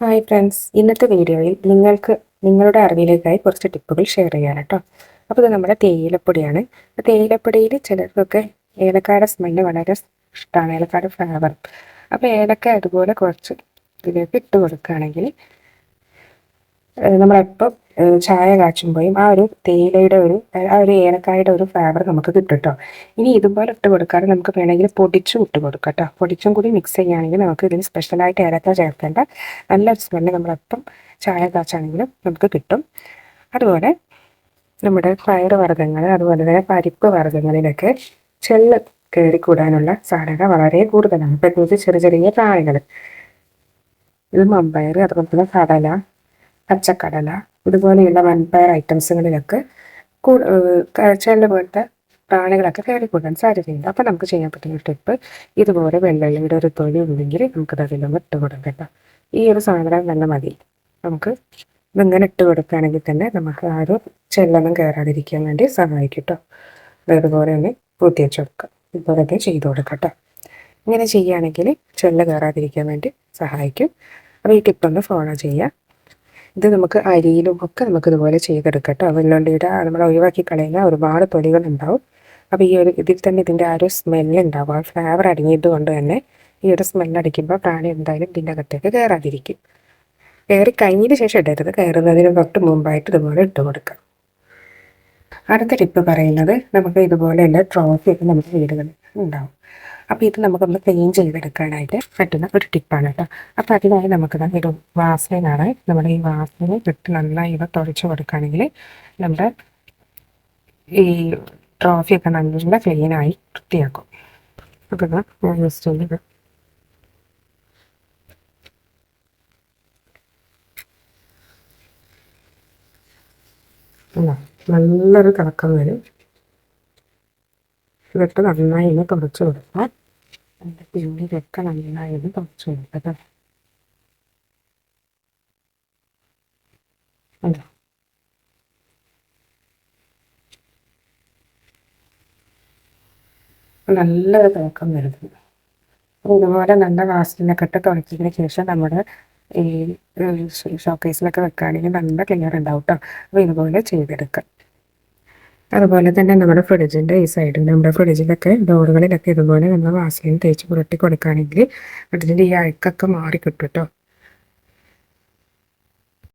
Hi friends, ഇന്നത്തെ വീഡിയോയിൽ നിങ്ങളുടെ അറിവിലേക്കായി കുറച്ച് ടിപ്പുകൾ ഷെയർ ചെയ്യാൻ കേട്ടോ. അപ്പോൾ ഇത് നമ്മുടെ തേയിലപ്പൊടിയാണ്. തേയിലപ്പൊടിയിൽ ചിലർക്കൊക്കെ ഏലക്കായുടെ സ്മെല്ല് വളരെ ഇഷ്ടമാണ്, ഏലക്കായുടെ ഫ്ലേവർ. അപ്പോൾ ഏലക്ക അതുപോലെ കുറച്ച് ഇതിലേക്ക് ഇട്ട് കൊടുക്കുകയാണെങ്കിൽ നമ്മളെപ്പോൾ ചായ കാച്ചുമ്പോഴും ആ ഒരു തേയിലയുടെ ആ ഒരു ഏലക്കായുടെ ഒരു ഫ്ലേവർ നമുക്ക് കിട്ടും കേട്ടോ. ഇനി ഇതുപോലെ ഇട്ട് കൊടുക്കാതെ നമുക്ക് വേണമെങ്കിൽ പൊടിച്ചും ഇട്ട് കൊടുക്കാം കേട്ടോ. പൊടിച്ചും കൂടി മിക്സ് ചെയ്യുകയാണെങ്കിൽ നമുക്ക് ഇതിന് സ്പെഷ്യലായിട്ട് ഏലക്ക ചേർക്കേണ്ട നല്ലൊരു സ്മെല്ല് നമ്മളെപ്പം ചായ കാച്ചാണെങ്കിലും നമുക്ക് കിട്ടും. അതുപോലെ നമ്മുടെ പയർ വർഗ്ഗങ്ങൾ, അതുപോലെ തന്നെ പരിപ്പ് വർഗ്ഗങ്ങളിലൊക്കെ ചെള്ള് കയറിക്കൂടാനുള്ള സാധ്യത വളരെ കൂടുതലാണ്. പ്രത്യേകിച്ച് ചെറിയ ചെറിയ പ്രാണികൾ. ഇത് മമ്പയർ, അതുപോലെ തന്നെ കടല, പച്ചക്കടല, ഇതുപോലെയുള്ള വൻപയർ ഐറ്റംസുകളിലൊക്കെ ചെള്ള് പോലത്തെ പ്രാണികളൊക്കെ കയറിക്കൂടാൻ സാധ്യതയുണ്ട്. അപ്പോൾ നമുക്ക് ചെയ്യാൻ പറ്റുന്ന ടിപ്പ്, ഇതുപോലെ വെള്ളുള്ളിയുടെ ഒരു തൊലി ഉണ്ടെങ്കിൽ നമുക്കത് അതിലൊന്ന് ഇട്ട് കൊടുക്കട്ടോ. ഈ ഒരു സാധനം തന്നെ മതി. നമുക്ക് ഇതിങ്ങനെ ഇട്ട് കൊടുക്കുകയാണെങ്കിൽ തന്നെ നമുക്ക് ആ ഒരു ചെല്ലൊന്നും കയറാതിരിക്കാൻ വേണ്ടി സഹായിക്കും കേട്ടോ. അതുപോലെ തന്നെ പൂത്തിവെച്ച് കൊടുക്കുക. ഇതുപോലൊക്കെ ചെയ്ത് കൊടുക്കട്ടോ. ഇങ്ങനെ ചെയ്യുകയാണെങ്കിൽ ചെല്ല് കയറാതിരിക്കാൻ വേണ്ടി സഹായിക്കും. അപ്പോൾ ഈ ടിപ്പൊന്ന് ഫോളോ ചെയ്യുക. ഇത് നമുക്ക് അരിയിലും ഒക്കെ നമുക്കിതുപോലെ ചെയ്തെടുക്കട്ടോ. വെള്ളുള്ളിയുടെ നമ്മൾ ഒഴിവാക്കി കളയുന്ന ഒരുപാട് തൊലികളുണ്ടാവും. അപ്പോൾ ഈ ഒരു ഇതിൽ തന്നെ ഇതിൻ്റെ ആ ഒരു സ്മെല്ല് ഉണ്ടാവും. ആ ഫ്ലേവർ അടങ്ങിയത് കൊണ്ട് തന്നെ ഈ ഒരു സ്മെല്ല് അടിക്കുമ്പോൾ പ്രാണി എന്തായാലും ഇതിൻ്റെ അകത്തേക്ക് കയറാതിരിക്കും. കയറി കഴിഞ്ഞതിന് ശേഷം ഇടരുത്, കയറുന്നതിന് തൊട്ട് മുമ്പായിട്ട് ഇതുപോലെ ഇട്ട് കൊടുക്കാം. അടുത്ത ടിപ്പ് പറയുന്നത്, നമുക്ക് ഇതുപോലെയുള്ള ട്രോഫിയൊക്കെ നമ്മുടെ വീടുകളിൽ ഉണ്ടാവും. അപ്പോൾ ഇത് നമുക്കൊന്ന് ക്ലീൻ ചെയ്തെടുക്കാനായിട്ട് പറ്റുന്ന ഒരു ടിപ്പാണ് കേട്ടോ. അപ്പോൾ അതിനായി നമുക്ക് ഒരു വാസലിനാണ്. നമ്മുടെ ഈ വാസലിന് ഇട്ട് നന്നായി ഇവ തുഴച്ച് കൊടുക്കുകയാണെങ്കിൽ നമ്മുടെ ഈ ട്രോഫിയൊക്കെ നല്ല ക്ലീനായി വൃത്തിയാക്കും. അപ്പോൾ ഞാൻ ജസ്റ്റ് ഒന്ന് നല്ലൊരു തിളക്കം വരും. ഇതിട്ട് നന്നായി ഒന്ന് തുടച്ച് കൊടുക്കാം. അതിൻ്റെ പിന്നിലൊക്കെ നന്നായി ഒന്ന് തുടച്ച് കൊടുക്കാം. അല്ലോ, നല്ലൊരു തിളക്കം വരുന്നത്. അപ്പോൾ ഇതുപോലെ നല്ല വാസലിനൊക്കെ ഇട്ട് തുടച്ചതിന് ശേഷം നമ്മുടെ ഈ ഷോക്കേസിലൊക്കെ വെക്കുകയാണെങ്കിൽ നല്ല ക്ലിയർ ഉണ്ടാവും കേട്ടോ. അപ്പോൾ ഇതുപോലെ ചെയ്തെടുക്കാം. അതുപോലെ തന്നെ നമ്മുടെ ഫ്രിഡ്ജിൻ്റെ ഈ സൈഡിൽ, നമ്മുടെ ഫ്രിഡ്ജിലൊക്കെ ഡോറുകളിലൊക്കെ ഇതുപോലെ നമ്മൾ വാസലിൻ തേച്ച് പുരട്ടി കൊടുക്കുകയാണെങ്കിൽ ഫ്രിഡ്ജിൻ്റെ ഈ അഴുക്കൊക്കെ മാറി കിട്ടും കേട്ടോ.